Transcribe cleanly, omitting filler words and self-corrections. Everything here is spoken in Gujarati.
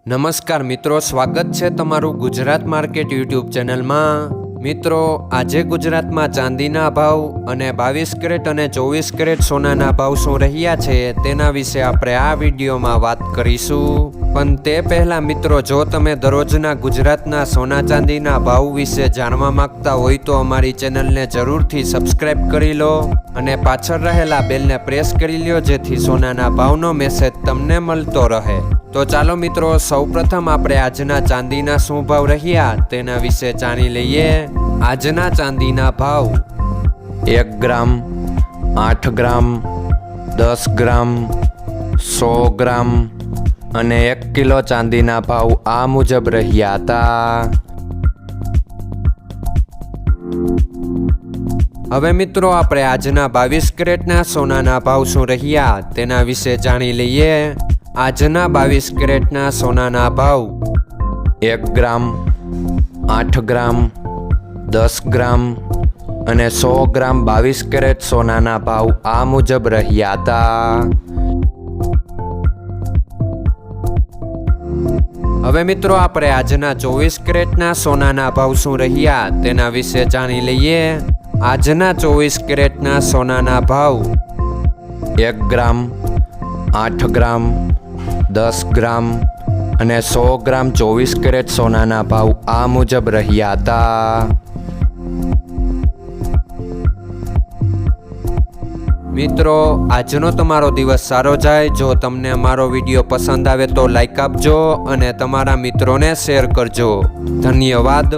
નમસ્કાર મિત્રો, સ્વાગત છે તમારું ગુજરાત માર્કેટ યુટ્યુબ ચેનલમાં। મિત્રો, આજે ગુજરાતમાં ચાંદીના ભાવ અને 22 કેરેટ અને 24 કેરેટ સોનાના ભાવ શું રહ્યા છે તેના વિશે આપણે આ વિડીયોમાં વાત કરીશું। પણ તે પહેલાં મિત્રો, જો તમે દરરોજના ગુજરાતના સોના ચાંદીના ભાવ વિશે જાણવા માંગતા હોય તો અમારી ચેનલને જરૂરથી સબસ્ક્રાઈબ કરી લો અને પાછળ રહેલા બેલને પ્રેસ કરી લો, જેથી સોનાના ભાવનો મેસેજ તમને મળતો રહે। તો ચાલો મિત્રો, સૌપ્રથમ આપણે આજના ચાંદીના શું ભાવ રહ્યા તેના વિશે જાણી લઈએ। આજના ચાંદીના ભાવ 1 ગ્રામ, 8 ગ્રામ, 10 ગ્રામ, 100 ગ્રામ અને 1 કિલો ચાંદીના ભાવ આ મુજબ રહ્યા હતા। હવે મિત્રો, આપણે આજના 22 કેરેટના સોનાના ભાવ શું રહ્યા તેના વિશે જાણી લઈએ। આજના 22 કેરેટના સોનાના ભાવ 1 ગ્રામ, 8 ગ્રામ, 10 ગ્રામ અને 100 ગ્રામ 22 કેરેટ સોનાના ભાવ આ મુજબ રહ્યા હતા। હવે મિત્રો, આપણે આજના 24 કેરેટના સોનાના ભાવ શું રહ્યા તેના વિશે જાણી લઈએ। આજના 24 કેરેટના સોનાના ભાવ 1 ગ્રામ, 8 ગ્રામ, 10 ગ્રામ અને 100 ગ્રામ 24 કેરેટ સોનાના ભાવ આ મુજબ રહ્યા હતા। મિત્રો, આજનો તમારો દિવસ સારો જાય। જો તમને અમારો વિડીયો પસંદ આવે તો લાઈક આપજો અને તમારા મિત્રોને શેર કરજો। ધન્યવાદ।